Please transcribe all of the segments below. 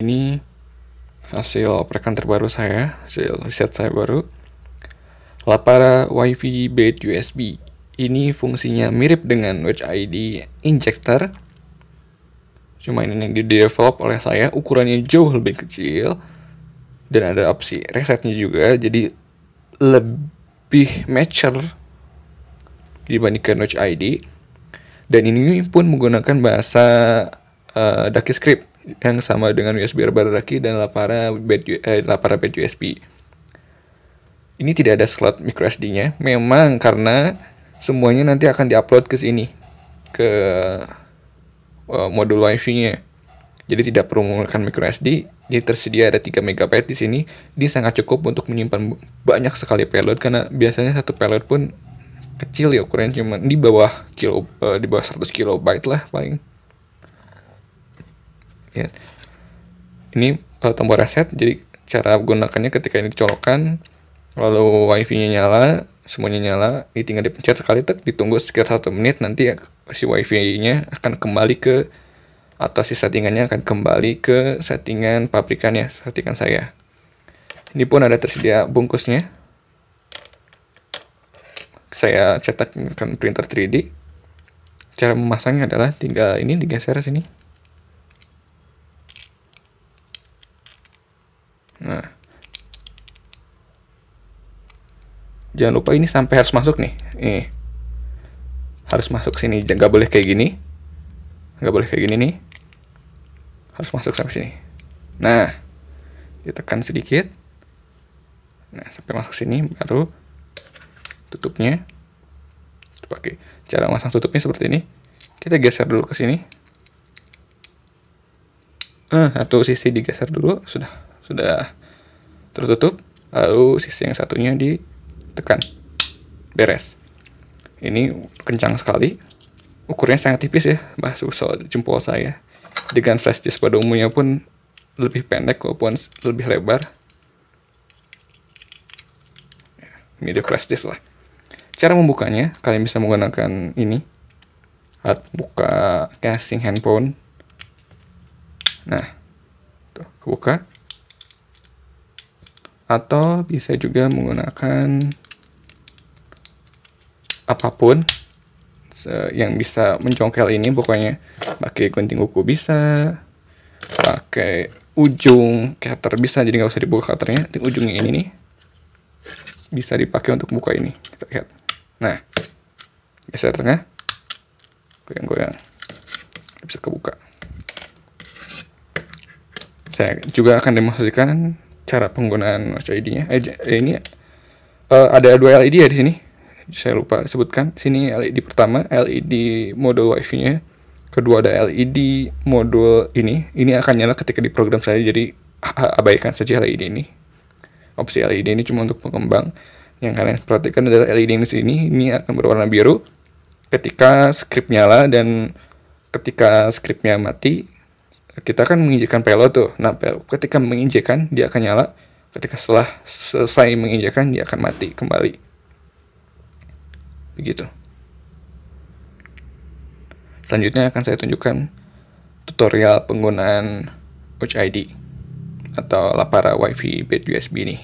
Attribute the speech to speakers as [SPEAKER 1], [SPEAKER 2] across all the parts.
[SPEAKER 1] Ini hasil oprekan terbaru saya, hasil riset saya baru. Lapara Wi-Fi Bed USB. Ini fungsinya mirip dengan Wedge ID Injector. Cuma ini yang di-develop oleh saya, ukurannya jauh lebih kecil. Dan ada opsi resetnya juga, jadi lebih mature dibandingkan Wedge ID. Dan ini pun menggunakan bahasa Daki script yang sama dengan USB Daki dan Lapara Bed USB. Ini tidak ada slot microSD-nya. Memang karena semuanya nanti akan diupload ke sini, ke modul Wi-Fi-nya. Jadi tidak perlu menggunakan microSD. Jadi tersedia ada 3 MB di sini. Ini sangat cukup untuk menyimpan banyak sekali payload, karena biasanya satu payload pun kecil ya, ukurannya cuma di bawah 100 kilobyte lah paling. Ya. Ini tombol reset. Jadi cara menggunakannya ketika ini dicolokkan, lalu Wi-Fi-nya nyala, semuanya nyala, ini tinggal dipencet sekali, ditunggu sekitar 1 menit, nanti si Wi-Fi-nya akan kembali ke, atau si settingannya akan kembali ke settingan pabrikannya, settingan saya. Ini pun ada tersedia bungkusnya. Saya cetak dengan printer 3D. Cara memasangnya adalah tinggal ini digeser sini. Nah, jangan lupa ini sampai harus masuk nih. Harus masuk sini, nggak boleh kayak gini. Nggak boleh kayak gini nih. Harus masuk sampai sini. Nah, ditekan sedikit. Nah, sampai masuk sini, baru tutupnya. Pakai cara masang tutupnya seperti ini. Kita geser dulu ke sini. Satu sisi digeser dulu, sudah tertutup. Lalu sisi yang satunya ditekan. Beres. Ini kencang sekali. Ukurannya sangat tipis ya, bahasa jempol saya. Dengan flash disk pada umumnya pun lebih pendek walaupun lebih lebar. Ini flash disk lah. Cara membukanya, kalian bisa menggunakan ini. Buka casing handphone. Nah, tuh, kebuka. Atau bisa juga menggunakan apapun yang bisa mencongkel ini, pokoknya pakai gunting kuku bisa, pakai ujung cutter bisa, jadi nggak usah dibuka cutternya, ujungnya ini nih bisa dipakai untuk buka ini. Kita lihat. Nah, geser tengah, goyang-goyang, bisa kebuka. Saya juga akan demonstrasikan cara penggunaan Watch ID-nya. Ini ada 2 LED ya di sini. Saya lupa sebutkan. Sini LED pertama, LED modul Wi-Fi-nya. Kedua ada LED modul ini. Ini akan nyala ketika diprogram saya, jadi abaikan saja LED ini. Opsi LED ini cuma untuk pengembang. Yang kalian perhatikan adalah LED di sini. Ini akan berwarna biru ketika script nyala, dan ketika scriptnya mati, kita akan menginjekkan payload tuh. Nah, ketika menginjekkan dia akan nyala. Ketika setelah selesai menginjekkan dia akan mati kembali. Begitu. Selanjutnya akan saya tunjukkan tutorial penggunaan Watch ID atau Lapara Wi-Fi Bed USB ini.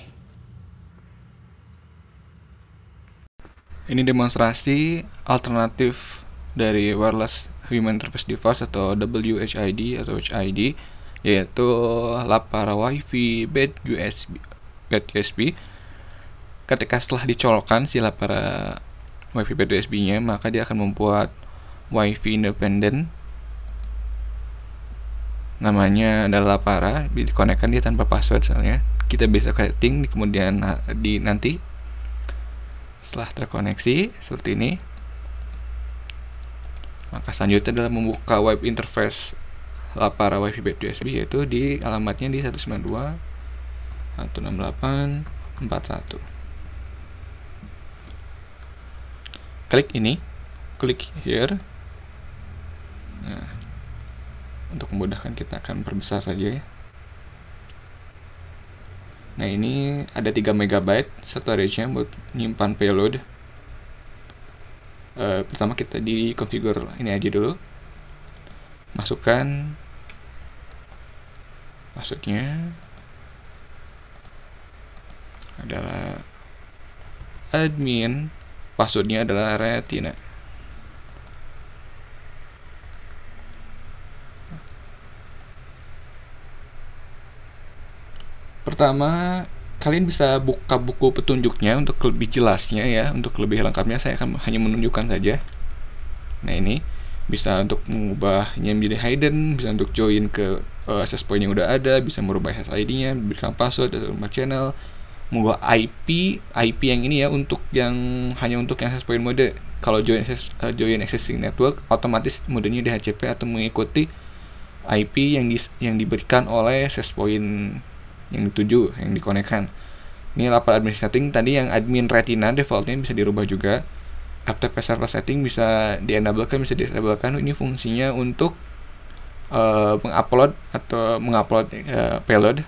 [SPEAKER 1] Ini demonstrasi alternatif dari wireless human interface device atau WHID atau HID, yaitu Lapara Wi-Fi Bed USB. Ketika setelah dicolokkan si Lapara Wi-Fi Bed USB-nya, maka dia akan membuat Wi-Fi independen. Namanya adalah Lapara, dikonekkan dia tanpa password soalnya. Kita bisa setting di kemudian nanti setelah terkoneksi seperti ini. Maka selanjutnya adalah membuka web interface Lapara Wi-Fi Bed USB, yaitu di alamatnya di 192.168.41. Klik ini, klik here. Nah, untuk memudahkan kita akan perbesar saja ya. Nah, ini ada 3 MB storage-nya buat nyimpan payload. Pertama kita di configure ini aja dulu. Masukkan Passwordnya adalah admin, passwordnya adalah Retina. Pertama, kalian bisa buka buku petunjuknya untuk lebih jelasnya ya, untuk lebih lengkapnya saya akan hanya menunjukkan saja. Nah ini bisa untuk mengubahnya menjadi hidden, bisa untuk join ke access point yang udah ada, bisa merubah SSID-nya, berikan password atau rumah channel, mengubah IP yang ini ya untuk yang hanya untuk yang access point mode. Kalau join existing network, otomatis modenya DHCP atau mengikuti IP yang diberikan oleh access point yang dituju, yang dikonekkan. Ini laporan admin setting tadi yang admin Retina defaultnya bisa dirubah juga. FTP server setting bisa di-enablekan, bisa di-disablekan. Ini fungsinya untuk mengupload payload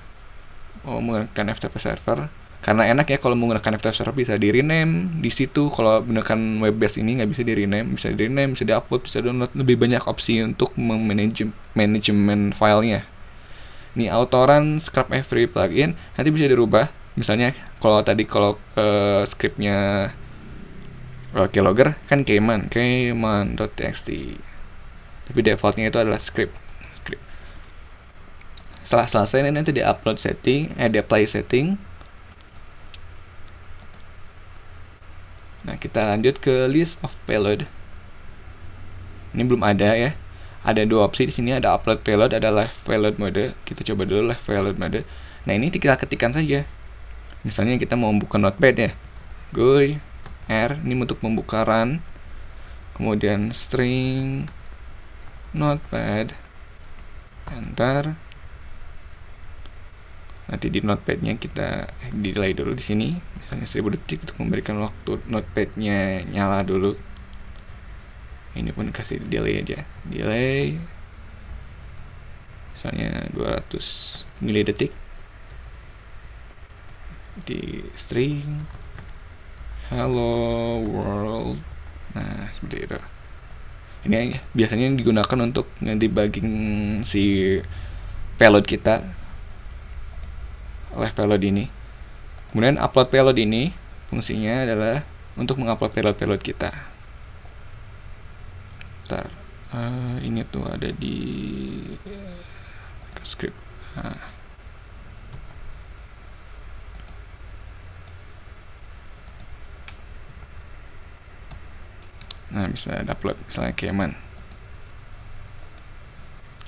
[SPEAKER 1] menggunakan FTP server. Karena enak ya kalau menggunakan FTP server bisa di-rename di situ. Kalau menggunakan web base ini nggak bisa di-rename, bisa di-upload, bisa download. Lebih banyak opsi untuk manajemen filenya. Ini auto-run scrub every plugin nanti bisa dirubah. Misalnya kalau scriptnya keylogger kan keyman.txt, tapi defaultnya itu adalah script. Setelah selesai nanti di upload setting, di apply setting. Nah kita lanjut ke list of payload. Ini belum ada ya. Ada dua opsi di sini, ada upload payload, ada live payload mode. Kita coba dulu live payload mode. Nah ini kita ketikkan saja. Misalnya kita mau membuka notepad ya, GUI R ini untuk membuka run, kemudian string notepad, enter. Nanti di notepadnya kita delay dulu di sini, misalnya 1000 detik untuk memberikan waktu notepadnya nyala dulu. Ini pun kasih delay aja, delay misalnya 200 milidetik. Di string hello world. Nah seperti itu. Ini biasanya digunakan untuk debugging si payload kita, live payload ini. Kemudian upload payload ini fungsinya adalah untuk mengupload payload kita. Bentar, ini tuh ada di script. Nah bisa upload misalnya keyman,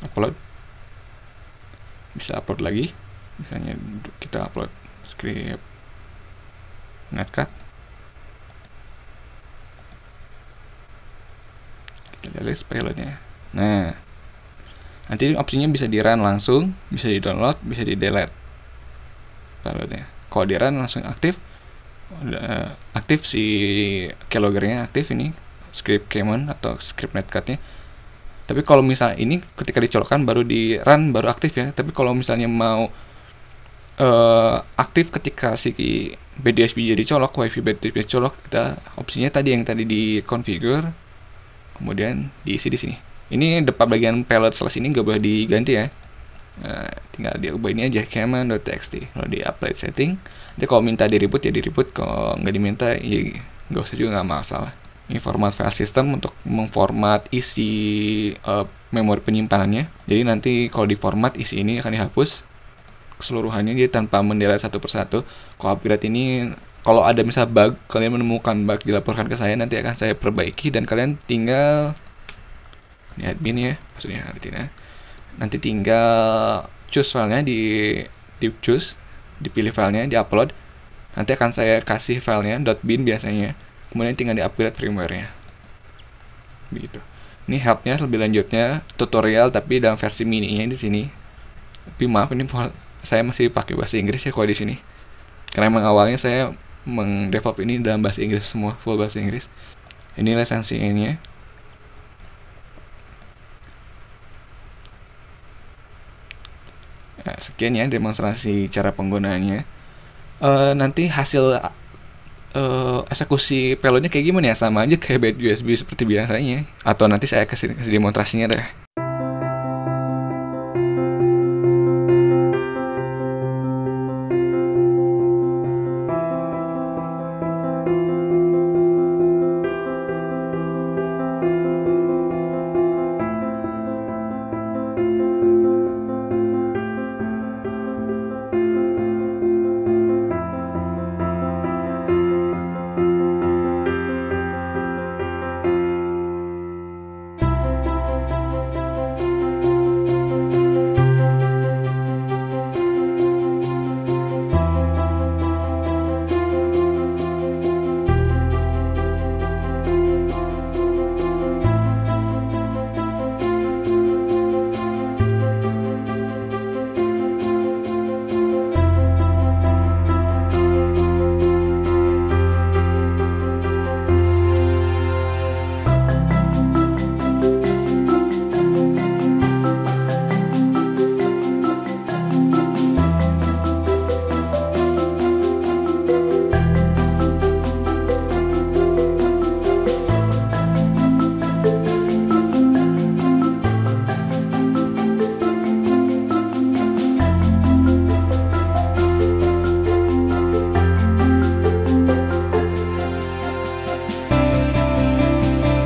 [SPEAKER 1] upload, bisa upload lagi. Misalnya kita upload script netcat, kita list payloadnya. Nah nanti opsinya bisa di run langsung, bisa di download, bisa di delete payloadnya. Kalau di run langsung aktif, aktif si keyloggernya aktif, ini script keyman atau script netcatnya. Tapi kalau misalnya ini ketika dicolokkan baru di run baru aktif ya. Tapi kalau misalnya mau aktif ketika si BDSP jadi colok, wifi BDSP colok, kita opsinya tadi yang tadi di configure, kemudian diisi di sini. Ini depan bagian payload slash ini nggak boleh diganti ya. Nah, tinggal diubah ini aja keyman.txt. Kalau di apply setting, nanti kalau minta di reboot ya di reboot, kalau nggak diminta ya nggak usah juga, nggak masalah. Ini format file system untuk mengformat isi memori penyimpanannya. Jadi nanti kalau di format isi ini akan dihapus keseluruhannya, jadi tanpa mendelete satu persatu. Kalau upgrade ini, kalau ada misal bug, kalian menemukan bug dilaporkan ke saya, nanti akan saya perbaiki dan kalian tinggal ini admin ya, maksudnya nanti tinggal choose filenya, di choose, dipilih filenya, di upload. Nanti akan saya kasih filenya .bin biasanya, kemudian tinggal di upgrade firmware-nya begitu. Ini helpnya lebih lanjutnya tutorial tapi dalam versi mini-nya di sini. Tapi maaf, ini saya masih pakai bahasa Inggris ya kalau di sini, karena emang awalnya saya mengdevelop ini dalam bahasa Inggris semua, full bahasa Inggris. Ini lisensinya. Nah, sekian ya demonstrasi cara penggunaannya. Nanti hasil eksekusi payloadnya kayak gimana ya, sama aja kayak bed USB seperti biasanya, atau nanti saya kasih demonstrasinya deh.